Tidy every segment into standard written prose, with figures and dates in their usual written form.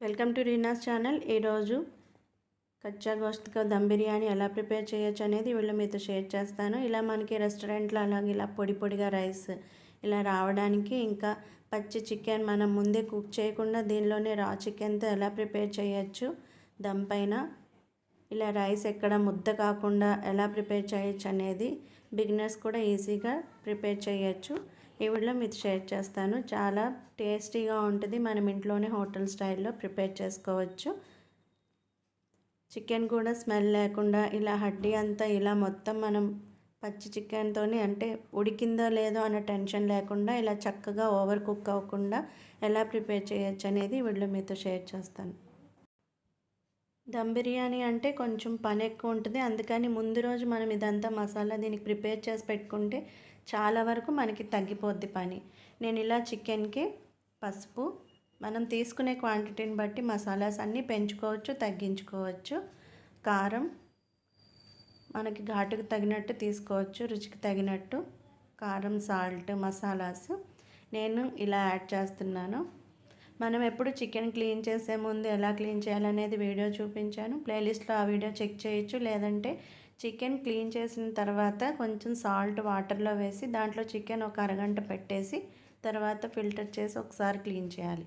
Welcome to Reena's channel. ఈరోజు కచ్చా గోష్త్తో దమ్ బిర్యానీ ఎలా prepare చేయొచ్చు అనేది వీళ్ళు మీతో షేర్ చేస్తాను. ఇలా మనకి రెస్టారెంట్లో అలాగే ఇలా పొడి పొడిగా రైస్ ఇలా రావడానికి, ఇంకా పచ్చి చికెన్ మనం ముందే కుక్ చేయకుండా దీనిలోనే రా చికెన్తో ఎలా ప్రిపేర్ చేయొచ్చు, దమ్ పైన ఇలా రైస్ ఎక్కడ ముద్ద కాకుండా ఎలా ప్రిపేర్ చేయొచ్చు అనేది బిగినర్స్ కూడా ఈజీగా ప్రిపేర్ చేయొచ్చు. ఈ వీడియోలో మీతో షేర్ చేస్తాను. చాలా టేస్టీగా ఉంటుంది. మనం ఇంట్లోనే హోటల్ స్టైల్లో ప్రిపేర్ చేసుకోవచ్చు. చికెన్ కూడా స్మెల్ లేకుండా ఇలా హడ్డీ అంతా ఇలా మొత్తం మనం పచ్చి చికెన్తోని అంటే ఉడికిందో లేదో అన్న టెన్షన్ లేకుండా ఇలా చక్కగా ఓవర్ కుక్ అవ్వకుండా ఎలా ప్రిపేర్ చేయొచ్చు అనేది వీడియోలో మీతో షేర్ చేస్తాను. దమ్ బిర్యానీ అంటే కొంచెం పని ఎక్కువ ఉంటుంది. అందుకని ముందు రోజు మనం ఇదంతా మసాలా దీనికి ప్రిపేర్ చేసి పెట్టుకుంటే చాలా వరకు మనకి తగ్గిపోద్ది పని. నేను ఇలా చికెన్కి పసుపు, మనం తీసుకునే క్వాంటిటీని బట్టి మసాలాస్ అన్నీ పెంచుకోవచ్చు, తగ్గించుకోవచ్చు. కారం మనకి ఘాటుకు తగినట్టు తీసుకోవచ్చు, రుచికి తగినట్టు కారం, సాల్ట్, మసాలాస్ నేను ఇలా యాడ్ చేస్తున్నాను. మనం ఎప్పుడు చికెన్ క్లీన్ చేసే ముందు ఎలా క్లీన్ చేయాలనేది వీడియో చూపించాను. ప్లేలిస్ట్లో ఆ వీడియో చెక్ చేయొచ్చు. లేదంటే చికెన్ క్లీన్ చేసిన తర్వాత కొంచెం సాల్ట్ వాటర్లో వేసి దాంట్లో చికెన్ ఒక అరగంట పెట్టేసి తర్వాత ఫిల్టర్ చేసి ఒకసారి క్లీన్ చేయాలి.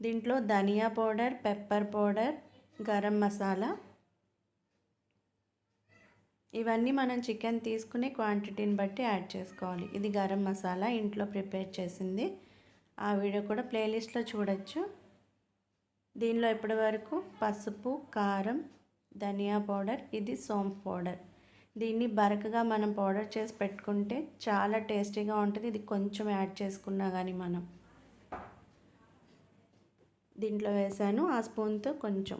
దీంట్లో ధనియా powder, pepper powder, garam masala ఇవన్నీ మనం చికెన్ తీసుకునే క్వాంటిటీని బట్టి యాడ్ చేసుకోవాలి. ఇది గరం మసాలా ఇంట్లో ప్రిపేర్ చేసింది. ఆ వీడియో కూడా ప్లేలిస్ట్లో చూడొచ్చు. దీనిలో ఇప్పటి వరకు పసుపు, కారం, ధనియా పౌడర్, ఇది సోంపు పౌడర్. దీన్ని బరకగా మనం పౌడర్ చేసి పెట్టుకుంటే చాలా టేస్టీగా ఉంటుంది. ఇది కొంచెం యాడ్ చేసుకున్నా కానీ మనం దీంట్లో వేసాను ఆ స్పూన్తో కొంచెం.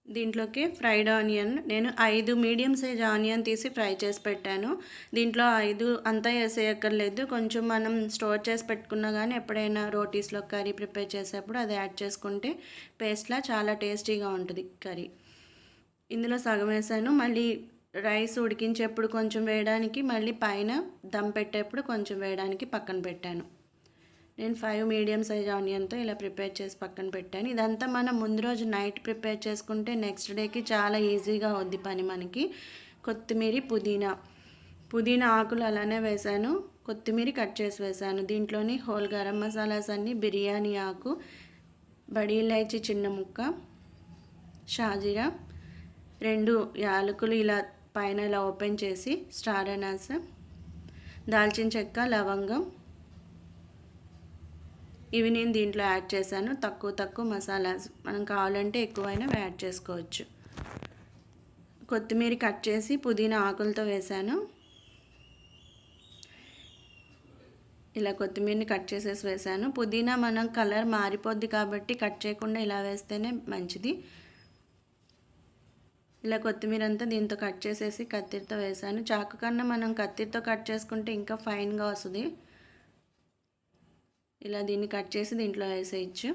దీంట్లోకి ఫ్రైడ్ ఆనియన్ నేను 5 మీడియం సైజ్ ఆనియన్ తీసి ఫ్రై చేసి పెట్టాను. దీంట్లో 5 అంతా వేసేయక్కర్లేదు. కొంచెం మనం స్టోర్ చేసి పెట్టుకున్నా కానీ ఎప్పుడైనా రోటీస్లో కర్రీ ప్రిపేర్ చేసేప్పుడు అది యాడ్ చేసుకుంటే పేస్ట్లా చాలా టేస్టీగా ఉంటుంది కర్రీ. ఇందులో సగం వేసాను. మళ్ళీ రైస్ ఉడికించేప్పుడు కొంచెం వేయడానికి, మళ్ళీ పైన దమ్ పెట్టేప్పుడు కొంచెం వేయడానికి పక్కన పెట్టాను. నేను 5 మీడియం సైజ్ ఆనియన్తో ఇలా ప్రిపేర్ చేసి పక్కన పెట్టాను. ఇదంతా మనం ముందు రోజు నైట్ ప్రిపేర్ చేసుకుంటే నెక్స్ట్ డేకి చాలా ఈజీగా అవుద్ది పని మనకి. కొత్తిమీర, పుదీనా ఆకులు అలానే వేసాను. కొత్తిమీర కట్ చేసి వేసాను. దీంట్లోని హోల్ గరం మసాలాస్ అన్నీ, బిర్యానీ ఆకు, బడీ ఇలాచీ చిన్న ముక్క, షాజీరా, 2 యాలకులు ఇలా పైన ఇలా ఓపెన్ చేసి, స్టార్ అనాస్, దాల్చిన చెక్క, లవంగం ఇవి నేను దీంట్లో యాడ్ చేశాను. తక్కువ మసాలాస్ మనం కావాలంటే ఎక్కువైనా యాడ్ చేసుకోవచ్చు. కొత్తిమీర కట్ చేసి పుదీనా ఆకులతో వేసాను. ఇలా కొత్తిమీరని కట్ చేసేసి వేసాను. పుదీనా మనం కలర్ మారిపోద్ది కాబట్టి కట్ చేయకుండా ఇలా వేస్తేనే మంచిది. ఇలా కొత్తిమీర అంతా దీంతో కట్ చేసేసి కత్తిరితో వేసాను. చాకు కన్నా మనం కత్తిరితో కట్ చేసుకుంటే ఇంకా ఫైన్గా వస్తుంది. ఇలా దీన్ని కట్ చేసి దీంట్లో వేసేయచ్చు.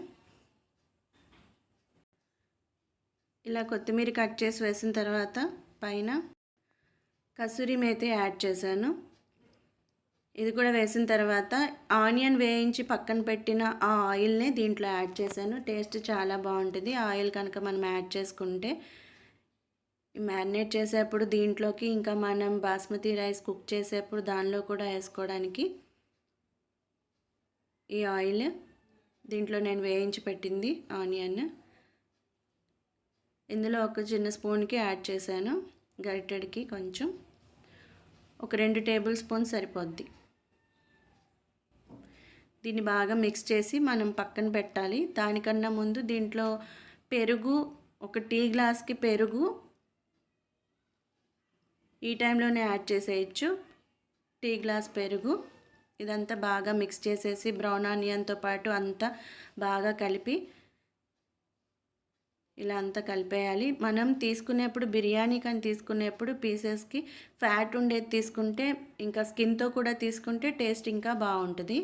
ఇలా కొత్తిమీర కట్ చేసి వేసిన తర్వాత పైన కసూరి మేతి యాడ్ చేశాను. ఇది కూడా వేసిన తర్వాత ఆనియన్ వేయించి పక్కన పెట్టిన ఆ ఆయిల్నే దీంట్లో యాడ్ చేశాను. టేస్ట్ చాలా బాగుంటుంది ఆయిల్ కనుక మనం యాడ్ చేసుకుంటే. మ్యారినేట్ చేసేప్పుడు దీంట్లోకి ఇంకా మనం బాస్మతి రైస్ కుక్ చేసేప్పుడు దానిలో కూడా వేసుకోవడానికి ఈ ఆయిల్ దీంట్లో నేను వేయించి పెట్టింది ఆనియన్ ఇందులో ఒక చిన్న స్పూన్కి యాడ్ చేశాను. గరిటెడికి కొంచెం ఒక 2 టేబుల్ స్పూన్ సరిపోద్ది. దీన్ని బాగా మిక్స్ చేసి మనం పక్కన పెట్టాలి. దానికన్నా ముందు దీంట్లో పెరుగు, ఒక టీ గ్లాస్కి పెరుగు ఈ టైంలోనే యాడ్ చేసేయచ్చు. టీ గ్లాస్ పెరుగు ఇదంతా బాగా మిక్స్ చేసేసి బ్రౌన్ ఆనియన్తో పాటు అంతా బాగా కలిపి ఇలా అంతా కలిపేయాలి. మనం తీసుకునేప్పుడు బిర్యానీ కానీ తీసుకునేప్పుడు పీసెస్కి ఫ్యాట్ ఉండేది తీసుకుంటే, ఇంకా స్కిన్తో కూడా తీసుకుంటే టేస్ట్ ఇంకా బాగుంటుంది.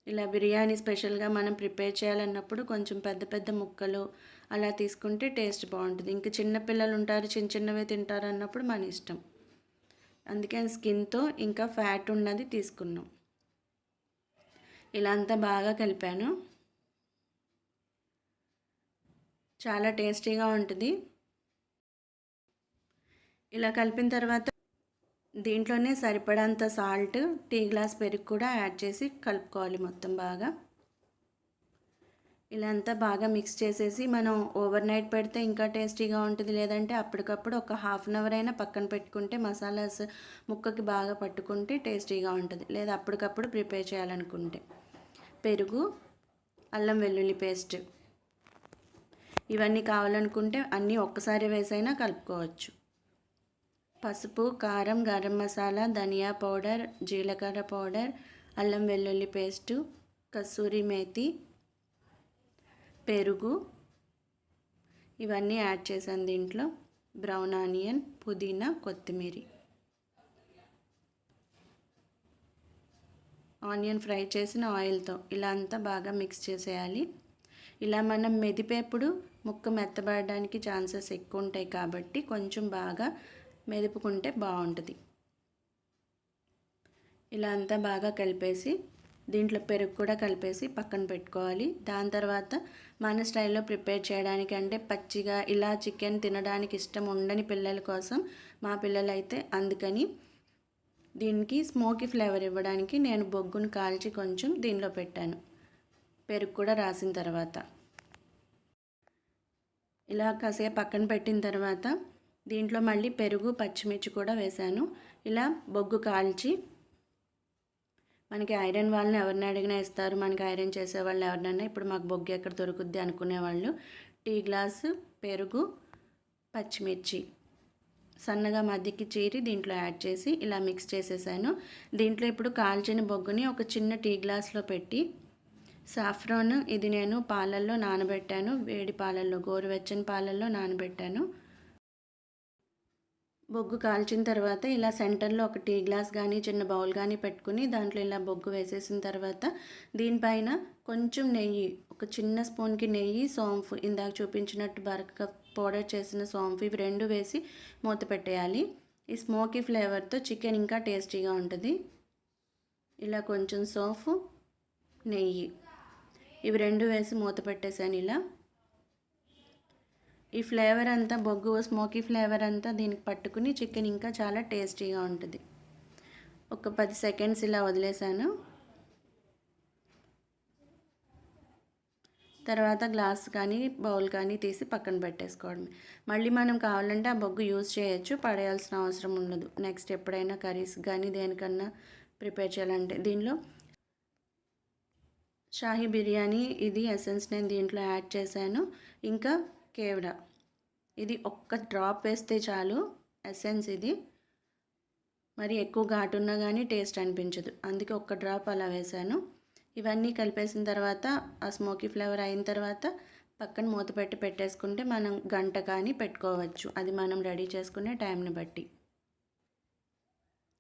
ఇలా బిర్యానీ స్పెషల్గా మనం ప్రిపేర్ చేయాలన్నప్పుడు కొంచెం పెద్ద ముక్కలు అలా తీసుకుంటే టేస్ట్ బాగుంటుంది. ఇంకా చిన్నపిల్లలు ఉంటారు, చిన్నవే తింటారు అన్నప్పుడు మన ఇష్టం. అందుకని స్కిన్తో ఇంకా ఫ్యాట్ ఉన్నది తీసుకున్నాం. ఇలా అంతా బాగా కలిపాను. చాలా టేస్టీగా ఉంటుంది. ఇలా కలిపిన తర్వాత దీంట్లోనే సరిపడంత సాల్ట్, టీ గ్లాస్ పెరుగు కూడా యాడ్ చేసి కలుపుకోవాలి మొత్తం బాగా. ఇలా అంతా బాగా మిక్స్ చేసేసి మనం ఓవర్ నైట్ పెడితే ఇంకా టేస్టీగా ఉంటుంది. లేదంటే అప్పటికప్పుడు ఒక హాఫ్ అన్ అవర్ అయినా పక్కన పెట్టుకుంటే మసాలాస్ ముక్కకి బాగా పట్టుకుంటే టేస్టీగా ఉంటుంది. లేదా అప్పటికప్పుడు ప్రిపేర్ చేయాలనుకుంటే పెరుగు, అల్లం వెల్లుల్లి పేస్ట్ ఇవన్నీ కావాలనుకుంటే అన్నీ ఒక్కసారి వేసైనా కలుపుకోవచ్చు. పసుపు, కారం, గరం మసాలా, ధనియా పౌడర్, జీలకర్ర పౌడర్, అల్లం వెల్లుల్లి పేస్టు, కసూరి మేతి, పెరుగు ఇవన్నీ యాడ్ చేశాను దీంట్లో. బ్రౌన్ ఆనియన్, పుదీనా, కొత్తిమీర. ఆనియన్ ఫ్రై చేసిన ఆయిల్తో ఇలా అంతా బాగా మిక్స్ చేసేయాలి. ఇలా మనం మెదిపేప్పుడు ముక్క మెత్తబడడానికి ఛాన్సెస్ ఎక్కువ ఉంటాయి కాబట్టి కొంచెం బాగా మెదుపుకుంటే బాగుంటుంది. ఇలా అంతా బాగా కలిపేసి దీంట్లో పెరుగు కూడా కలిపేసి పక్కన పెట్టుకోవాలి. దాని తర్వాత మన స్టైల్లో ప్రిపేర్ చేయడానికి అంటే పచ్చిగా ఇలా చికెన్ తినడానికి ఇష్టం ఉండని పిల్లల కోసం, మా పిల్లలైతే అందుకని దీనికి స్మోకీ ఫ్లేవర్ ఇవ్వడానికి నేను బొగ్గును కాల్చి కొంచెం దీనిలో పెట్టాను. పెరుగు కూడా రాసిన తర్వాత ఇలా కాసేపు పక్కన పెట్టిన తర్వాత దీంట్లో మళ్ళీ పెరుగు, పచ్చిమిర్చి కూడా వేశాను. ఇలా బొగ్గు కాల్చి మనకి ఐరన్ వాళ్ళని ఎవరిని అడిగినా ఇస్తారు, మనకి ఐరన్ చేసేవాళ్ళు ఎవరినైనా ఇప్పుడు మాకు బొగ్గు ఎక్కడ దొరుకుద్ది అనుకునేవాళ్ళు టీ గ్లాసు పెరుగు, పచ్చిమిర్చి సన్నగా మధ్యకి చీరి దీంట్లో యాడ్ చేసి ఇలా మిక్స్ చేసేసాను. దీంట్లో ఇప్పుడు కాల్చిన బొగ్గుని ఒక చిన్న టీ గ్లాస్లో పెట్టి సాఫ్రాన్ ఇది నేను పాలల్లో నానబెట్టాను, వేడి పాలల్లో, గోరువెచ్చని పాలల్లో నానబెట్టాను. బొగ్గు కాల్చిన తర్వాత ఇలా సెంటర్లో ఒక టీ గ్లాస్ కానీ చిన్న బౌల్ కానీ పెట్టుకుని దాంట్లో ఇలా బొగ్గు వేసేసిన తర్వాత దీనిపైన కొంచెం నెయ్యి, ఒక చిన్న స్పూన్కి నెయ్యి, సోంఫ్ ఇందాక చూపించినట్టు బరక పౌడర్ చేసిన సోంఫ్ ఇవి రెండు వేసి మూత పెట్టేయాలి. ఈ స్మోకీ ఫ్లేవర్తో చికెన్ ఇంకా టేస్టీగా ఉంటుంది. ఇలా కొంచెం సోంఫ్, నెయ్యి ఇవి రెండు వేసి మూత పెట్టేసాను. ఇలా ఈ ఫ్లేవర్ అంతా బొగ్గు స్మోకీ ఫ్లేవర్ అంతా దీనికి పట్టుకుని చికెన్ ఇంకా చాలా టేస్టీగా ఉంటుంది. ఒక 10 సెకండ్స్ ఇలా వదిలేసాను. తర్వాత గ్లాస్ కానీ బౌల్ కానీ తీసి పక్కన పెట్టేసుకోవడమే. మళ్ళీ మనం కావాలంటే ఆ బొగ్గు యూజ్ చేయొచ్చు, పడేయాల్సిన అవసరం ఉండదు. నెక్స్ట్ ఎప్పుడైనా కర్రీస్ కానీ దేనికన్నా ప్రిపేర్ చేయాలంటే దీనిలో షాహీ బిర్యానీ ఇది ఎసెన్స్ నేను దీంట్లో యాడ్ చేశాను. ఇంకా కేవడా ఇది ఒక్క డ్రాప్ వేస్తే చాలు ఎసెన్స్. ఇది మరి ఎక్కువ ఘాటు ఉన్నా కానీ టేస్ట్ అనిపించదు, అందుకే ఒక్క డ్రాప్ అలా వేశాను. ఇవన్నీ కలిపేసిన తర్వాత ఆ స్మోకీ ఫ్లేవర్ అయిన తర్వాత పక్కన మూత పెట్టి పెట్టేసుకుంటే మనం గంట కానీ పెట్టుకోవచ్చు, అది మనం రెడీ చేసుకునే టైంని బట్టి.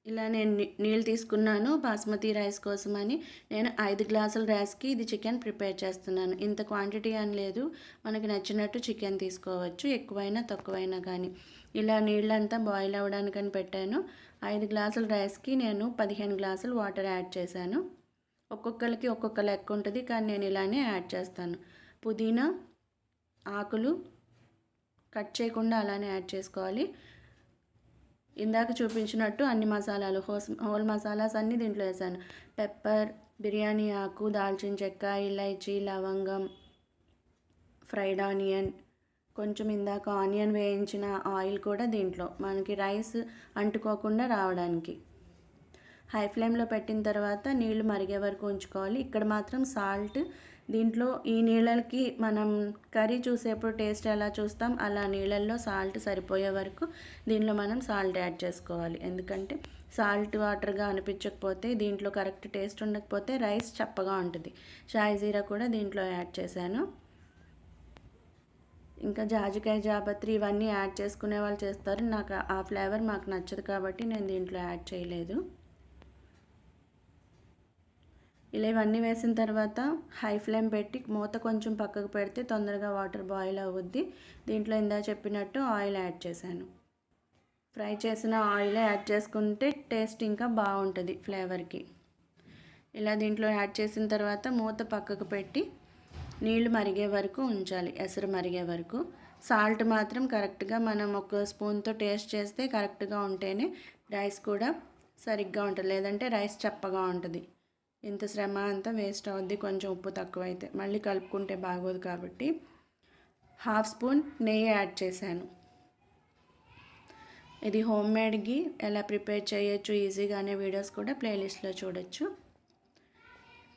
ఇలా నేను నీళ్ళు తీసుకున్నాను బాస్మతి రైస్ కోసమని. నేను 5 గ్లాసుల రైస్కి ఇది చికెన్ ప్రిపేర్ చేస్తున్నాను. ఇంత క్వాంటిటీ అని లేదు, మనకి నచ్చినట్టు చికెన్ తీసుకోవచ్చు, ఎక్కువైనా తక్కువైనా కానీ. ఇలా నీళ్ళంతా బాయిల్ అవ్వడానికని పెట్టాను. 5 గ్లాసుల రైస్కి నేను 15 గ్లాసులు వాటర్ యాడ్ చేశాను. ఒక్కొక్కరికి ఒక్కొక్క లెక్క ఉంటుంది, కానీ నేను ఇలానే యాడ్ చేస్తాను. పుదీనా ఆకులు కట్ చేయకుండా అలానే యాడ్ చేసుకోవాలి. ఇందాక చూపించినట్టు అన్ని మసాలాలు హోల్ మసాలాస్ అన్నీ దీంట్లో వేసాను. పెప్పర్, బిర్యానీ ఆకు, దాల్చిన చెక్క, ఇలైచీ, లవంగం, ఫ్రైడ్ ఆనియన్, కొంచెం ఇందాక ఆనియన్ వేయించిన ఆయిల్ కూడా దీంట్లో మనకి రైస్ అంటుకోకుండా రావడానికి. హై ఫ్లేమ్లో పెట్టిన తర్వాత నీళ్లు మరిగే వరకు ఉంచుకోవాలి. ఇక్కడ మాత్రం సాల్ట్ దీంట్లో ఈ నీళ్ళకి మనం కర్రీ చూసేప్పుడు టేస్ట్ ఎలా చూస్తాం అలా నీళ్ళల్లో సాల్ట్ సరిపోయే వరకు దీనిలో మనం సాల్ట్ యాడ్ చేసుకోవాలి. ఎందుకంటే సాల్ట్ వాటర్గా అనిపించకపోతే దీంట్లో కరెక్ట్ టేస్ట్ ఉండకపోతే రైస్ చప్పగా ఉంటుంది. షాయి జీరా కూడా దీంట్లో యాడ్ చేశాను. ఇంకా జాజికాయ, జాపత్రి ఇవన్నీ యాడ్ చేసుకునే వాళ్ళు చేస్తారు, నాకు ఆ ఫ్లేవర్ మాకు నచ్చదు కాబట్టి నేను దీంట్లో యాడ్ చేయలేదు. ఇలా ఇవన్నీ వేసిన తర్వాత హై ఫ్లేమ్ పెట్టి మూత కొంచెం పక్కకు పెడితే తొందరగా వాటర్ బాయిల్ అవుద్ది. దీంట్లో ఇందా చెప్పినట్టు ఆయిల్ యాడ్ చేశాను. ఫ్రై చేసిన ఆయిల్ యాడ్ చేసుకుంటే టేస్ట్ ఇంకా బాగుంటుంది ఫ్లేవర్కి. ఇలా దీంట్లో యాడ్ చేసిన తర్వాత మూత పక్కకు పెట్టి నీళ్లు మరిగే వరకు ఉంచాలి, ఎసరు మరిగే వరకు. సాల్ట్ మాత్రం కరెక్ట్గా మనం ఒక స్పూన్తో టేస్ట్ చేస్తే కరెక్ట్గా ఉంటేనే రైస్ కూడా సరిగ్గా ఉంటుంది, లేదంటే రైస్ చప్పగా ఉంటుంది. ఇంత శ్రమ అంతా వేస్ట్ అవుద్ది కొంచెం ఉప్పు తక్కువైతే, మళ్ళీ కలుపుకుంటే బాగోదు. కాబట్టి 1/2 స్పూన్ నెయ్యి యాడ్ చేశాను. ఇది హోమ్ మేడ్కి ఎలా ప్రిపేర్ చేయొచ్చు ఈజీగా అనే వీడియోస్ కూడా ప్లేలిస్ట్లో చూడొచ్చు.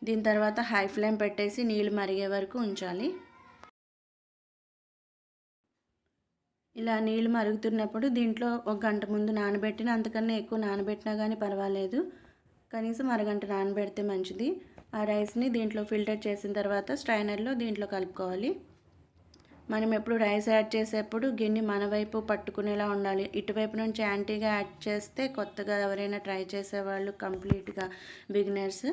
దీని తర్వాత హై ఫ్లేమ్ పెట్టేసి నీళ్ళు మరిగే వరకు ఉంచాలి. ఇలా నీళ్ళు మరుగుతున్నప్పుడు దీంట్లో 1 గంట ముందు నానబెట్టిన, అంతకన్నా ఎక్కువ నానబెట్టినా కానీ పర్వాలేదు, కనీసం అరగంట నానబెడితే మంచిది. ఆ రైస్ని దీంట్లో ఫిల్టర్ చేసిన తర్వాత స్ట్రైనర్లో దీంట్లో కలుపుకోవాలి. మనం ఎప్పుడు రైస్ యాడ్ చేసేప్పుడు గిన్నె మన వైపు పట్టుకునేలా ఉండాలి. ఇటువైపు నుంచి యాంటీగా యాడ్ చేస్తే కొత్తగా ఎవరైనా ట్రై చేసేవాళ్ళు కంప్లీట్గా బిగినర్స్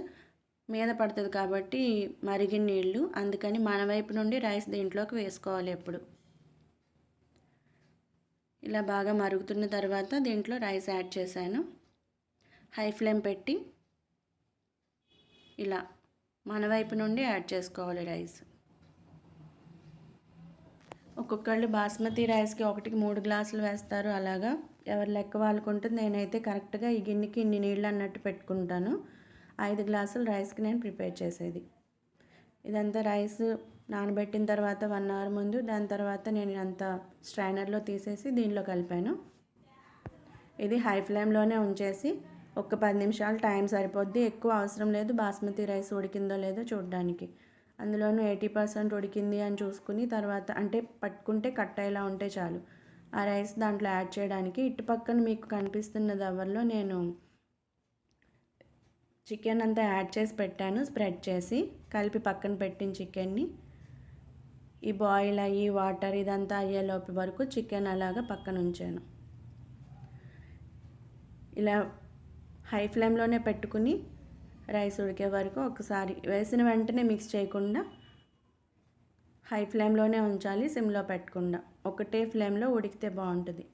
మీద పడుతుంది కాబట్టి మరిగిన నీళ్ళు, అందుకని మన వైపు నుండి రైస్ దీంట్లోకి వేసుకోవాలి ఎప్పుడు. ఇలా బాగా మరుగుతున్న తర్వాత దీంట్లో రైస్ యాడ్ చేశాను. హై ఫ్లేమ్ పెట్టి ఇలా మన వైపు నుండి యాడ్ చేసుకోవాలి రైస్. ఒక్కొక్కళ్ళు బాస్మతి రైస్కి 1కి 3 గ్లాసులు వేస్తారు, అలాగా ఎవరి లెక్క వాళ్ళకు ఉంటుంది. నేనైతే కరెక్ట్గా ఈ గిన్నెకి ఇన్ని నీళ్ళు అన్నట్టు పెట్టుకుంటాను. 5 గ్లాసులు రైస్కి నేను ప్రిపేర్ చేసేది. ఇదంతా రైస్ నానబెట్టిన తర్వాత 1 అవర్ ముందు, దాని తర్వాత నేను అంతా స్ట్రైనర్లో తీసేసి దీనిలో కలిపాను. ఇది హై ఫ్లేమ్లోనే ఉంచేసి ఒక 10 నిమిషాలు టైం సరిపోద్ది, ఎక్కువ అవసరం లేదు. బాస్మతి రైస్ ఉడికిందో లేదో చూడడానికి, అందులోనూ 80% ఉడికింది అని చూసుకుని తర్వాత అంటే పట్టుకుంటే కట్ అయ్యేలా ఉంటే చాలు ఆ రైస్ దాంట్లో యాడ్ చేయడానికి. ఇటు పక్కన మీకు కనిపిస్తున్న దవర్లో నేను చికెన్ అంతా యాడ్ చేసి పెట్టాను, స్ప్రెడ్ చేసి కలిపి పక్కన పెట్టిన చికెన్ని ఈ బాయిల్ అయ్యి వాటర్ ఇదంతా అయ్యేలోపు వరకు చికెన్ అలాగా పక్కన ఉంచాను. ఇలా హై ఫ్లేమ్లోనే పెట్టుకుని రైస్ ఉడికే వరకు ఒకసారి వేసిన వెంటనే మిక్స్ చేయకుండా హై ఫ్లేమ్లోనే ఉంచాలి, సిమ్లో పెట్టకుండా. ఒకటే ఫ్లేమ్లో ఉడికితే బాగుంటుంది.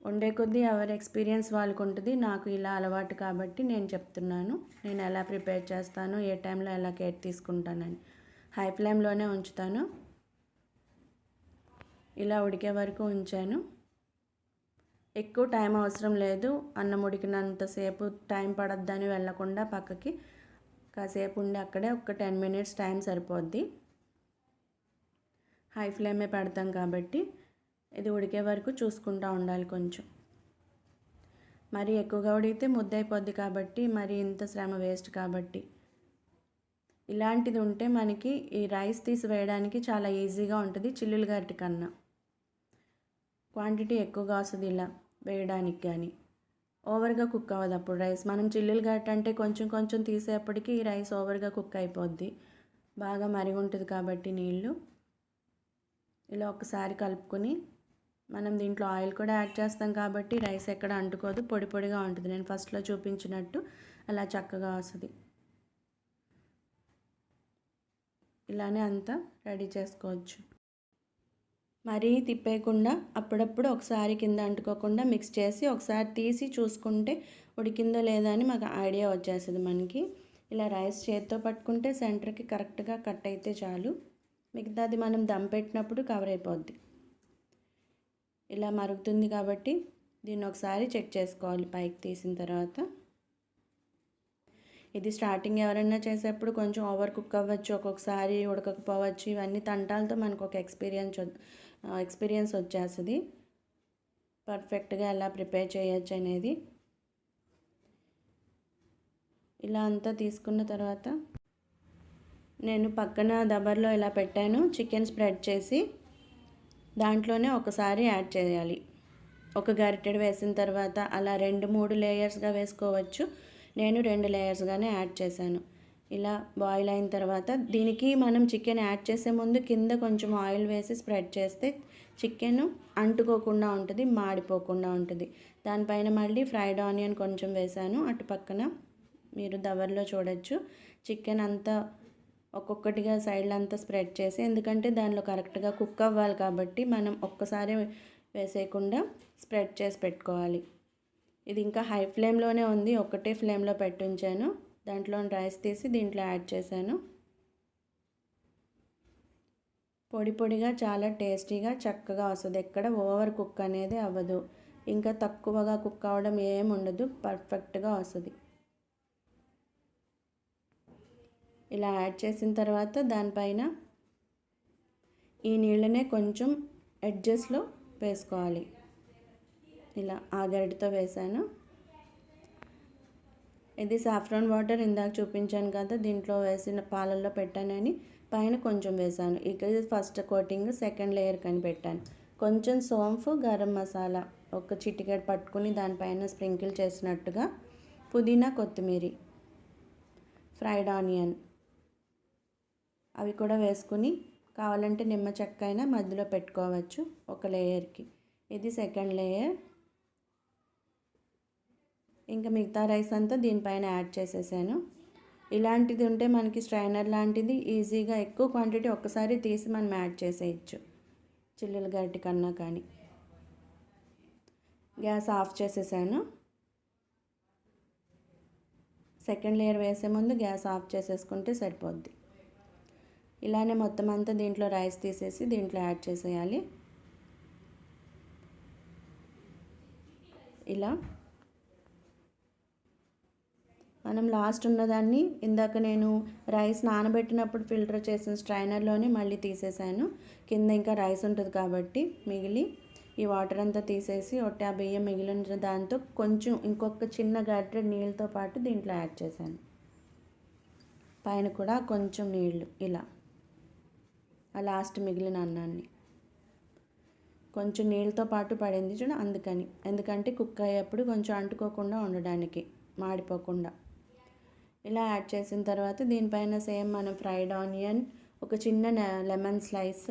వండే కొద్దీ ఎవరి ఎక్స్పీరియన్స్ వాళ్ళకు ఉంటుంది. నాకు ఇలా అలవాటు కాబట్టి నేను చెప్తున్నాను, నేను ఎలా ప్రిపేర్ చేస్తాను, ఏ టైంలో ఎలా కేర్ తీసుకుంటానని. హై ఫ్లేమ్లోనే ఉంచుతాను. ఇలా ఉడికే వరకు ఉంచాను. ఎక్కువ టైం అవసరం లేదు, అన్నం ఉడికినంతసేపు టైం పడద్దని వెళ్ళకుండా పక్కకి కాసేపు ఉండి అక్కడే ఒక 10 మినిట్స్ టైం సరిపోద్ది. హై ఫ్లేమే పెడతాం కాబట్టి ఇది ఉడికే వరకు చూసుకుంటూ ఉండాలి. కొంచెం మరి ఎక్కువగా ఉడికితే ముద్దైపోద్ది కాబట్టి మరి ఇంత శ్రమ వేస్ట్. కాబట్టి ఇలాంటిది ఉంటే మనకి ఈ రైస్ తీసి వేయడానికి చాలా ఈజీగా ఉంటుంది చిల్లులు గరిటె కన్నా. క్వాంటిటీ ఎక్కువగా వస్తుంది ఇలా వేయడానికి, కానీ ఓవర్గా కుక్ అవ్వదు అప్పుడు రైస్. మనం చిల్లులు గరిటె అంటే కొంచెం కొంచెం తీసేపటికి ఈ రైస్ ఓవర్గా కుక్ అయిపోద్ది, బాగా మరిగి ఉంటుంది కాబట్టి నీళ్ళు. ఇలా ఒకసారి కలుపుకొని మనం దీంట్లో ఆయిల్ కూడా యాడ్ చేస్తాం కాబట్టి రైస్ ఎక్కడ అంటుకోదు, పొడి పొడిగా ఉంటుంది. నేను ఫస్ట్లో చూపించినట్టు అలా చక్కగా వస్తుంది. ఇలానే అంతా రెడీ చేసుకోవచ్చు. మరీ తిప్పేయకుండా అప్పుడప్పుడు ఒకసారి కింద అంటుకోకుండా మిక్స్ చేసి ఒకసారి తీసి చూసుకుంటే ఉడికిందో లేదా అని మాకు ఐడియా వచ్చేస్తుంది మనకి. ఇలా రైస్ చేతితో పట్టుకుంటే సెంటర్కి కరెక్ట్గా కట్ అయితే చాలు, మిగతాది మనం దమ్ పెట్టినప్పుడు కవర్ అయిపోద్ది. ఇలా మరుగుతుంది కాబట్టి దీన్ని ఒకసారి చెక్ చేసుకోవాలి పైకి తీసిన తర్వాత. ఇది స్టార్టింగ్ ఎవరైనా చేసేప్పుడు కొంచెం ఓవర్ కుక్ అవ్వచ్చు, ఒక్కొక్కసారి ఉడకకపోవచ్చు. ఇవన్నీ తంటాలతో మనకు ఒక ఎక్స్పీరియన్స్ వచ్చేస్తుంది పర్ఫెక్ట్గా ఎలా ప్రిపేర్ చేయొచ్చు అనేది. ఇలా అంతా తీసుకున్న తర్వాత నేను పక్కన దబర్లో ఇలా పెట్టాను, చికెన్ స్ప్రెడ్ చేసి దాంట్లోనే ఒకసారి యాడ్ చేయాలి. ఒక గరిటెడు వేసిన తర్వాత అలా 2-3 లేయర్స్గా వేసుకోవచ్చు. నేను 2 లేయర్స్గానే యాడ్ చేశాను. ఇలా బాయిల్ అయిన తర్వాత దీనికి మనం చికెన్ యాడ్ చేసే ముందు కింద కొంచెం ఆయిల్ వేసి స్ప్రెడ్ చేస్తే చికెన్ అంటుకోకుండా ఉంటుంది, మాడిపోకుండా ఉంటుంది. దానిపైన మళ్ళీ ఫ్రైడ్ ఆనియన్ కొంచెం వేశాను. అటు పక్కన మీరు దవర్లో చూడొచ్చు చికెన్ అంతా ఒక్కొక్కటిగా సైడ్లో అంతా స్ప్రెడ్ చేసి, ఎందుకంటే దానిలో కరెక్ట్గా కుక్ అవ్వాలి కాబట్టి మనం ఒక్కసారి వేసేయకుండా స్ప్రెడ్ చేసి పెట్టుకోవాలి. ఇది ఇంకా హై ఫ్లేమ్లోనే ఉంది, ఒకటే ఫ్లేమ్లో పెట్టుంచాను. దాంట్లో రైస్ తీసి దీంట్లో యాడ్ చేశాను. పొడి పొడిగా చాలా టేస్టీగా చక్కగా వస్తుంది. ఎక్కడ ఓవర్ కుక్ అనేది అవ్వదు, ఇంకా తక్కువగా కుక్ అవ్వడం ఏమి ఉండదు, పర్ఫెక్ట్గా వస్తుంది. ఇలా యాడ్ చేసిన తర్వాత దానిపైన ఈ నీళ్ళనే కొంచెం ఎడ్జెస్లో వేసుకోవాలి. ఇలా ఆ గరిటతో వేసాను. ఇది సాఫ్రాన్ వాటర్ ఇందాక చూపించాను కదా, దీంట్లో వేసిన పాలల్లో పెట్టానని పైన కొంచెం వేసాను. ఇక ఇది ఫస్ట్ కోటింగ్, సెకండ్ లేయర్ కని పెట్టాను. కొంచెం సోంఫ్, గరం మసాలా ఒక చిటికెడు పట్టుకుని దానిపైన స్ప్రింకిల్ చేసినట్టుగా, పుదీనా, కొత్తిమీర, ఫ్రైడ్ ఆనియన్ అవి కూడా వేసుకుని, కావాలంటే నిమ్మ చెక్క అయినా మధ్యలో పెట్టుకోవచ్చు ఒక లేయర్కి. ఇది సెకండ్ లేయర్. ఇంకా మిగతా రైస్ అంతా దీనిపైన యాడ్ చేసేసాను. ఇలాంటిది ఉంటే మనకి స్ట్రైనర్ లాంటిది ఈజీగా ఎక్కువ క్వాంటిటీ ఒక్కసారి తీసి మనం యాడ్ చేసేయచ్చు, చిల్లుల గరిటె కన్నా. కానీ గ్యాస్ ఆఫ్ చేసేసాను. సెకండ్ లేయర్ వేసే ముందు గ్యాస్ ఆఫ్ చేసేసుకుంటే సరిపోద్ది. ఇలానే మొత్తం అంతా దీంట్లో రైస్ తీసేసి దీంట్లో యాడ్ చేసేయాలి. ఇలా మనం లాస్ట్ ఉన్నదాన్ని ఇందాక నేను రైస్ నానబెట్టినప్పుడు ఫిల్టర్ చేసిన స్ట్రైనర్లోనే మళ్ళీ తీసేసాను. కింద ఇంకా రైస్ ఉంటుంది కాబట్టి మిగిలి ఈ వాటర్ అంతా తీసేసి ఒట్టి ఆ బియ్యం మిగిలిన దాంతో కొంచెం ఇంకొక చిన్న గరిటె నీళ్ళతో పాటు దీంట్లో యాడ్ చేశాను. పైన కూడా కొంచెం నీళ్ళు, ఇలా ఆ లాస్ట్ మిగిలిన అన్నాన్ని కొంచెం నీళ్ళతో పాటు పడింది చూడ, ఎందుకంటే కుక్ అయ్యేప్పుడు కొంచెం అంటుకోకుండా ఉండడానికి, మాడిపోకుండా. ఇలా యాడ్ చేసిన తర్వాత దీనిపైన సేమ్ మనం ఫ్రైడ్ ఆనియన్, ఒక చిన్న లెమన్ స్లైస్,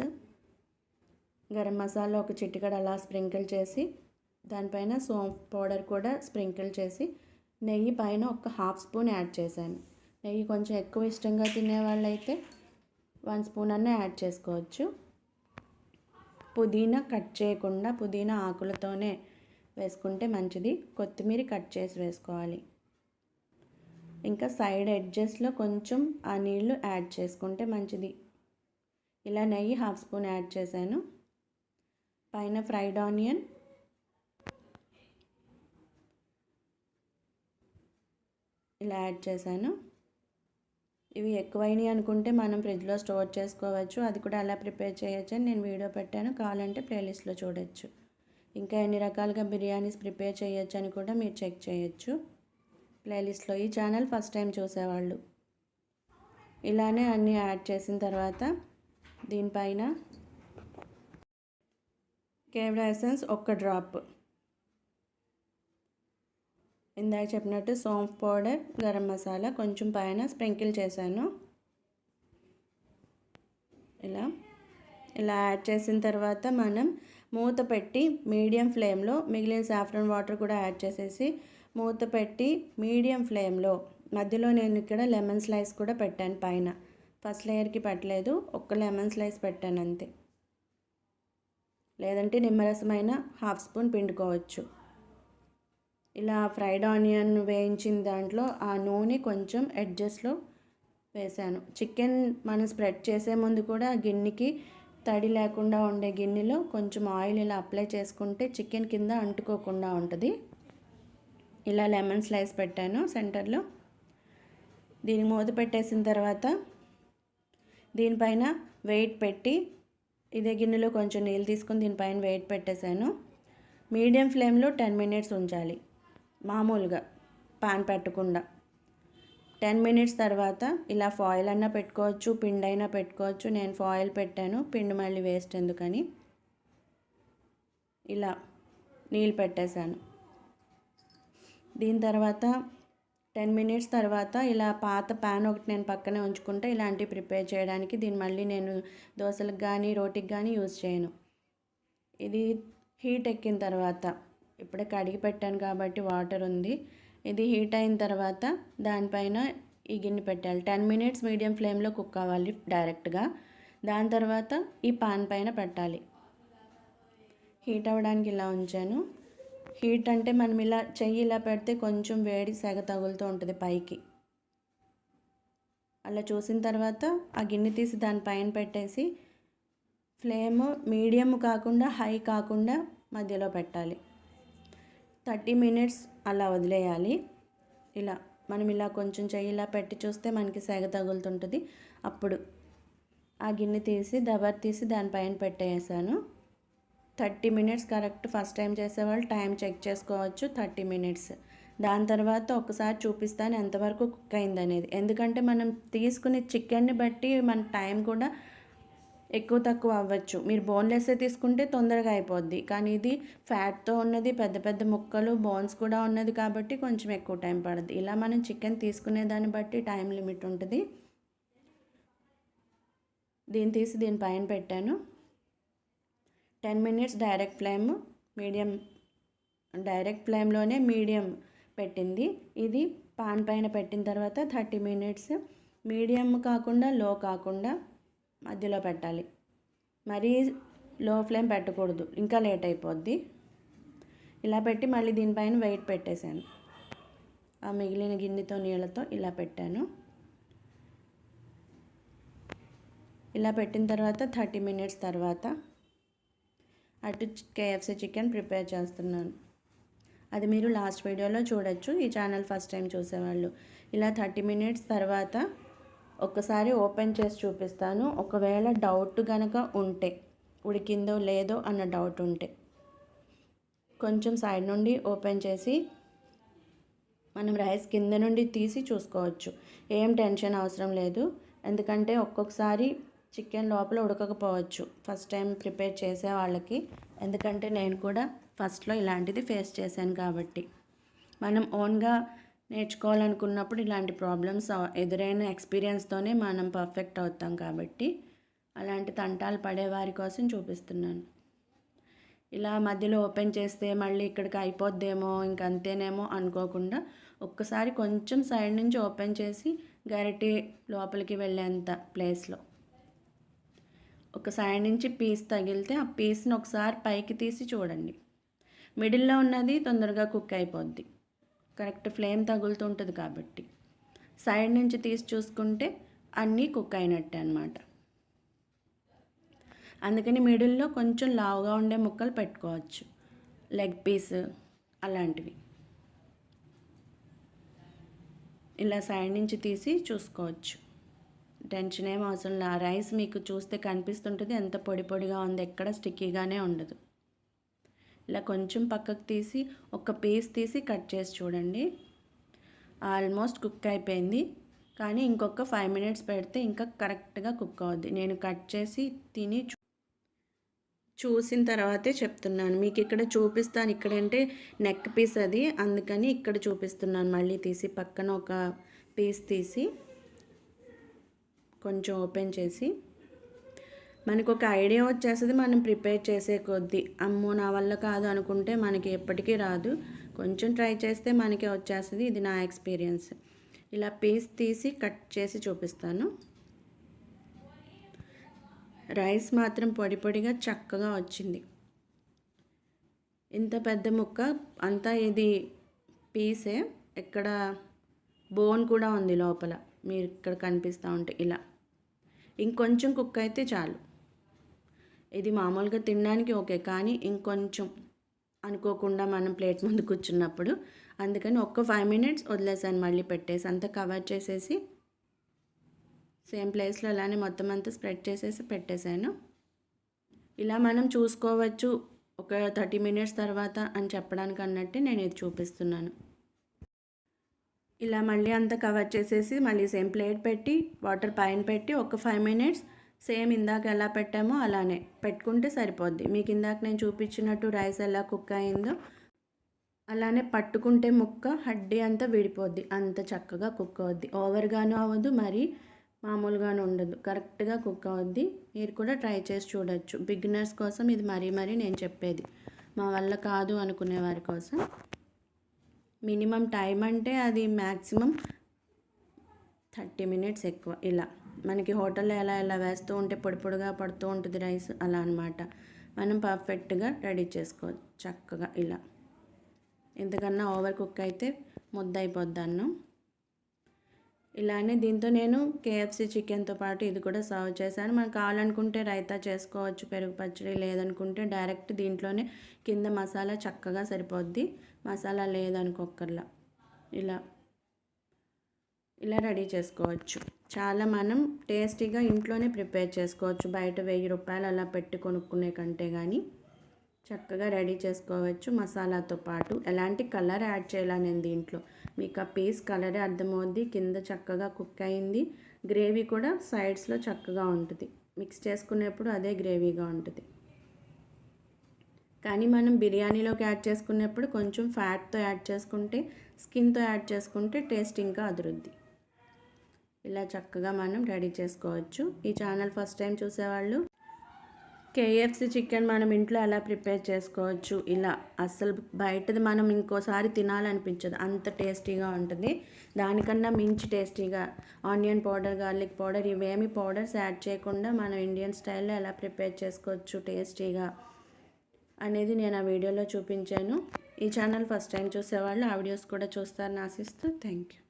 గరం మసాలా ఒక చిటికెడు అలా స్ప్రింకిల్ చేసి, దానిపైన సోంఫ్ పౌడర్ కూడా స్ప్రింకిల్ చేసి, నెయ్యి పైన ఒక హాఫ్ స్పూన్ యాడ్ చేశాను. నెయ్యి కొంచెం ఎక్కువ ఇష్టంగా తినేవాళ్ళైతే 1 స్పూన్ అన్న యాడ్ చేసుకోవచ్చు. పుదీనా కట్ చేయకుండా పుదీనా ఆకులతోనే వేసుకుంటే మంచిది. కొత్తిమీర కట్ చేసి వేసుకోవాలి. ఇంకా సైడ్ ఎడ్జెస్లో కొంచెం ఆ నీళ్లు యాడ్ చేసుకుంటే మంచిది. ఇలా నెయ్యి హాఫ్ స్పూన్ యాడ్ చేశాను. పైన ఫ్రైడ్ ఆనియన్, ఇలా యాడ్ చేశాను. ఇవి ఎక్కువైనాయి అనుకుంటే మనం ఫ్రిడ్జ్లో స్టోర్ చేసుకోవచ్చు, అది కూడా అలా ప్రిపేర్ చేయొచ్చు అని నేను వీడియో పెట్టాను, కావాలంటే ప్లేలిస్ట్లో చూడొచ్చు. ఇంకా ఎన్ని రకాలుగా బిర్యానీస్ ప్రిపేర్ చేయొచ్చు అని కూడా మీరు చెక్ చేయొచ్చు ప్లేలిస్ట్లో. ఈ ఛానల్ ఫస్ట్ టైం చూసేవాళ్ళు. ఇలానే అన్నీ యాడ్ చేసిన తర్వాత దీనిపైన కేవ్డ్ ఎసెన్స్ ఒక్క డ్రాప్, ఇందాక చెప్పినట్టు సోంఫ్ పౌడర్, గరం మసాలా కొంచెం పైన స్ప్రింకిల్ చేశాను. ఇలా యాడ్ చేసిన తర్వాత మనం మూత పెట్టి మీడియం ఫ్లేమ్లో, మిగిలిన సాఫ్రాన్ వాటర్ కూడా యాడ్ చేసేసి మూత పెట్టి మీడియం ఫ్లేమ్లో, మధ్యలో నేను ఇక్కడ లెమన్ స్లైస్ కూడా పెట్టాను పైన, ఫస్ట్ లేయర్కి పెట్టలేదు, ఒక్క లెమన్ స్లైస్ పెట్టాను అంతే. లేదంటే నిమ్మరసమైన హాఫ్ స్పూన్ పిండుకోవచ్చు. ఇలా ఫ్రైడ్ ఆనియన్ వేయించిన దాంట్లో ఆ నూనె కొంచెం ఎడ్జెస్లో వేసాను. చికెన్ మనం స్ప్రెడ్ చేసే ముందు కూడా గిన్నెకి తడి లేకుండా ఉండే గిన్నెలో కొంచెం ఆయిల్ ఇలా అప్లై చేసుకుంటే చికెన్ కింద అంటుకోకుండా ఉంటుంది. ఇలా లెమన్ స్లైస్ పెట్టాను సెంటర్లో. దీన్ని మూత పెట్టేసిన తర్వాత దీనిపైన వెయిట్ పెట్టి, ఇదే గిన్నెలో కొంచెం నీళ్ళు తీసుకొని దీనిపైన వెయిట్ పెట్టేశాను. మీడియం ఫ్లేమ్లో 10 మినిట్స్ ఉంచాలి, మామూలుగా పాన్ పెట్టకుండా. 10 మినిట్స్ తర్వాత ఇలా ఫాయిల్ అన్నా పెట్టుకోవచ్చు, పిండి అయినా పెట్టుకోవచ్చు. నేను ఫాయిల్ పెట్టాను, పిండి మళ్ళీ వేస్ట్ ఎందుకని. ఇలా నీళ్ళు పెట్టేశాను. దీని తర్వాత 10 మినిట్స్ తర్వాత ఇలా పాత ప్యాన్ ఒకటి నేను పక్కనే ఉంచుకుంటే ఇలాంటివి ప్రిపేర్ చేయడానికి. దీన్ని మళ్ళీ నేను దోశలకు కానీ రోటీకి కానీ యూజ్ చేయను. ఇది హీట్ ఎక్కిన తర్వాత, ఇప్పుడే కడిగి పెట్టాను కాబట్టి వాటర్ ఉంది, ఇది హీట్ అయిన తర్వాత దానిపైన ఈ గిన్నె పెట్టాలి. 10 మినిట్స్ మీడియం ఫ్లేమ్లో కుక్ అవ్వాలి డైరెక్ట్గా. దాని తర్వాత ఈ పాన్ పైన పెట్టాలి. హీట్ అవ్వడానికి ఇలా ఉంచాను. హీట్ అంటే మనం ఇలా చెయ్యి ఇలా పెడితే కొంచెం వేడి సెగ తగులుతూ ఉంటుంది పైకి. అలా చూసిన తర్వాత ఆ గిన్నె తీసి దానిపైన పెట్టేసి ఫ్లేమ్ మీడియం కాకుండా హై కాకుండా మధ్యలో పెట్టాలి. 30 మినిట్స్ అలా వదిలేయాలి. మనం ఇలా కొంచెం చెయ్యి ఇలా పెట్టి చూస్తే మనకి సెగ తగులుతుంటుంది. అప్పుడు ఆ గిన్నె తీసి దబర్ తీసి దానిపైన పెట్టేసాను. 30 మినిట్స్ కరెక్ట్. ఫస్ట్ టైం చేసేవాళ్ళు టైం చెక్ చేసుకోవచ్చు. 30 మినిట్స్. దాని తర్వాత ఒకసారి చూపిస్తాను ఎంతవరకు కుక్ అయిందనేది. ఎందుకంటే మనం తీసుకునే చికెన్ని బట్టి మన టైం కూడా ఎక్కువ తక్కువ అవ్వచ్చు. మీరు బోన్లెస్ తీసుకుంటే తొందరగా అయిపోద్ది, కానీ ఇది ఫ్యాట్తో ఉన్నది, పెద్ద పెద్ద ముక్కలు బోన్స్ కూడా ఉన్నది కాబట్టి కొంచెం ఎక్కువ టైం పడుద్ది. ఇలా మనం చికెన్ తీసుకునే దాన్ని బట్టి టైం లిమిట్ ఉంటుంది. దీన్ని తీసి దీనిపైన పెట్టాను. 10 మినిట్స్ డైరెక్ట్ ఫ్లేమ్లోనే మీడియం పెట్టింది. ఇది పాన్ పైన పెట్టిన తర్వాత 30 మినిట్స్ మీడియం కాకుండా లో కాకుండా మధ్యలో పెట్టాలి. మరీ లో ఫ్లేమ్ పెట్టకూడదు, ఇంకా లేట్ అయిపోద్ది. ఇలా పెట్టి మళ్ళీ దీనిపైన వెయిట్ పెట్టేశాను. ఆ మిగిలిన గిన్నెతో నీళ్ళతో ఇలా పెట్టాను. ఇలా పెట్టిన తర్వాత 30 మినిట్స్ తర్వాత అటు KFC చికెన్ ప్రిపేర్ చేస్తున్నాను. అది మీరు లాస్ట్ వీడియోలో చూడొచ్చు, ఈ ఛానల్ ఫస్ట్ టైం చూసేవాళ్ళు. ఇలా 30 మినిట్స్ తర్వాత ఒక్కసారి ఓపెన్ చేసి చూపిస్తాను. ఒకవేళ డౌట్ కనుక ఉంటే, ఉడికిందో లేదో అన్న డౌట్ ఉంటే కొంచెం సైడ్ నుండి ఓపెన్ చేసి మనం రైస్ కింద నుండి తీసి చూసుకోవచ్చు. ఏం టెన్షన్ అవసరం లేదు. ఎందుకంటే ఒక్కొక్కసారి చికెన్ లోపల ఉడకకపోవచ్చు ఫస్ట్ టైం ప్రిపేర్ చేసే వాళ్ళకి. ఎందుకంటే నేను కూడా ఫస్ట్లో ఇలాంటిది ఫేస్ చేశాను కాబట్టి. మనం ఓన్గా నేర్చుకోవాలనుకున్నప్పుడు ఇలాంటి ప్రాబ్లమ్స్ ఎదురైన ఎక్స్పీరియన్స్తోనే మనం పర్ఫెక్ట్ అవుతాం కాబట్టి అలాంటి తంటాలు పడే వారి కోసం చూపిస్తున్నాను. ఇలా మధ్యలో ఓపెన్ చేస్తే మళ్ళీ ఇక్కడికి అయిపోద్దేమో ఇంకంతేనేమో అనుకోకుండా ఒక్కసారి కొంచెం సైడ్ నుంచి ఓపెన్ చేసి గరిటె లోపలికి వెళ్ళేంత ప్లేస్లో ఒక సైడ్ నుంచి పీస్ తగిలితే ఆ పీస్ని ఒకసారి పైకి తీసి చూడండి. మిడిల్లో ఉన్నది తొందరగా కుక్ అయిపోద్ది, కరెక్ట్ ఫ్లేమ్ తగులుతుంటుంది కాబట్టి. సైడ్ నుంచి తీసి చూసుకుంటే అన్నీ కుక్ అయినట్టే అన్నమాట. అందుకని మిడిల్లో కొంచెం లావుగా ఉండే ముక్కలు పెట్టుకోవచ్చు, లెగ్ పీస్ అలాంటివి. ఇలా సైడ్ నుంచి తీసి చూసుకోవచ్చు. టెన్షన్ ఏం అవసరం లేదు. రైస్ మీకు చూస్తే కనిపిస్తుంటుంది ఎంత పొడి పొడిగా ఉంది, ఎక్కడ స్టిక్కీగానే ఉండదు. ఇలా కొంచెం పక్కకు తీసి ఒక పీస్ తీసి కట్ చేసి చూడండి. ఆల్మోస్ట్ కుక్ అయిపోయింది, కానీ ఇంకొక 5 మినిట్స్ పెడితే ఇంకా కరెక్ట్గా కుక్ అవుద్ది. నేను కట్ చేసి తిని చూసిన తర్వాతే చెప్తున్నాను. మీకు ఇక్కడ చూపిస్తాను, ఇక్కడంటే నెక్ పీస్ అది, అందుకని ఇక్కడ చూపిస్తున్నాను. మళ్ళీ తీసి పక్కన ఒక పీస్ తీసి కొంచెం ఓపెన్ చేసి మనకు ఒక ఐడియా వచ్చేస్తుంది. మనం ప్రిపేర్ చేసే కొద్దీ అమ్మో నా వల్ల కాదు అనుకుంటే మనకి ఎప్పటికీ రాదు. కొంచెం ట్రై చేస్తే మనకి వచ్చేస్తుంది. ఇది నా ఎక్స్పీరియన్స్. ఇలా పీస్ తీసి కట్ చేసి చూపిస్తాను. రైస్ మాత్రం పొడి పొడిగా చక్కగా వచ్చింది. ఇంత పెద్ద ముక్క అంతా ఇది పీసే, ఇక్కడ బోన్ కూడా ఉంది లోపల, మీరు ఇక్కడ కనిపిస్తూ ఉంటే. ఇలా ఇంకొంచెం కుక్ అయితే చాలు. ఇది మామూలుగా తినడానికి ఓకే, కానీ ఇంకొంచెం అనుకోకుండా మనం ప్లేట్ ముందు కూర్చున్నప్పుడు, అందుకని ఒక్క 5 మినిట్స్ వదిలేసాను. మళ్ళీ పెట్టేసి అంతా కవర్ చేసేసి సేమ్ ప్లేస్లో అలానే మొత్తం అంతా స్ప్రెడ్ చేసేసి పెట్టేశాను. ఇలా మనం చూసుకోవచ్చు ఒక 30 మినిట్స్ తర్వాత అని చెప్పడానికి అన్నట్టు నేను ఇది చూపిస్తున్నాను. ఇలా మళ్ళీ అంతా కవర్ చేసేసి మళ్ళీ సేమ్ ప్లేట్ పెట్టి వాటర్ పైన పెట్టి ఒక 5 మినిట్స్ సేమ్ ఇందాక ఎలా పెట్టామో అలానే పెట్టుకుంటే సరిపోద్ది. మీకు ఇందాక నేను చూపించినట్టు రైస్ ఎలా కుక్ అయిందో అలానే పట్టుకుంటే ముక్క హడ్డీ అంతా విడిపోద్ది, అంత చక్కగా కుక్ అవుద్ది. ఓవర్గాను అవ్వదు, మరి మామూలుగాను ఉండదు, కరెక్ట్గా కుక్ అవుద్ది. మీరు కూడా ట్రై చేసి చూడొచ్చు. బిగినర్స్ కోసం ఇది మరీ నేను చెప్పేది, మా వల్ల కాదు అనుకునే వారి కోసం. మినిమం టైం అంటే అది మ్యాక్సిమం 30 మినిట్స్ ఎక్కువ. ఇలా మనకి హోటల్లో ఎలా వేస్తూ ఉంటే పొడి పొడిగా పడుతూ ఉంటుంది రైస్, అలా అనమాట. మనం పర్ఫెక్ట్గా రెడీ చేసుకోవచ్చు చక్కగా. ఇలా ఎంతకన్నా ఓవర్ కుక్ అయితే ముద్ద అయిపోద్ది అన్నం. ఇలానే దీంతో నేను కేఎఫ్సి చికెన్తో పాటు ఇది కూడా సర్వ్ చేశాను. మనకు కావాలనుకుంటే రైతా చేసుకోవచ్చు, పెరుగు పచ్చడి, లేదనుకుంటే డైరెక్ట్ దీంట్లోనే కింద మసాలా చక్కగా సరిపోద్ది. మసాలా లేదనుకోక్కర్లా ఇలా ఇలా రెడీ చేసుకోవచ్చు. చాలా మనం టేస్టీగా ఇంట్లోనే ప్రిపేర్ చేసుకోవచ్చు. బయట 1000 రూపాయలు అలా పెట్టి కొనుక్కునే కంటే కానీ చక్కగా రెడీ చేసుకోవచ్చు. మసాలాతో పాటు ఎలాంటి కలర్ యాడ్ చేయాలి నేను దీంట్లో, మీకు ఆ పీస్ కలరే అర్థమవుద్ది. కింద చక్కగా కుక్ అయింది, గ్రేవీ కూడా సైడ్స్లో చక్కగా ఉంటుంది. మిక్స్ చేసుకునేప్పుడు అదే గ్రేవీగా ఉంటుంది. కానీ మనం బిర్యానీలోకి యాడ్ చేసుకునేప్పుడు కొంచెం ఫ్యాట్తో యాడ్ చేసుకుంటే, స్కిన్తో యాడ్ చేసుకుంటే టేస్ట్ ఇంకా అదురుద్ది. ఇలా చక్కగా మనం రెడీ చేసుకోవచ్చు. ఈ ఛానల్ ఫస్ట్ టైం చూసేవాళ్ళు కేఎఫ్సి చికెన్ మనం ఇంట్లో ఎలా ప్రిపేర్ చేసుకోవచ్చు, ఇలా అస్సలు బయటది మనం ఇంకోసారి తినాలనిపించదు, అంత టేస్టీగా ఉంటుంది. దానికన్నా మించి టేస్టీగా ఆనియన్ పౌడర్, గార్లిక్ పౌడర్ ఇవేమి పౌడర్స్ యాడ్ చేయకుండా మనం ఇండియన్ స్టైల్లో ఎలా ప్రిపేర్ చేసుకోవచ్చు టేస్టీగా అనేది నేను ఆ వీడియోలో చూపించాను. ఈ ఛానల్ ఫస్ట్ టైం చూసేవాళ్ళు ఆ వీడియోస్ కూడా చూస్తారని ఆశిస్తూ థ్యాంక్ యూ.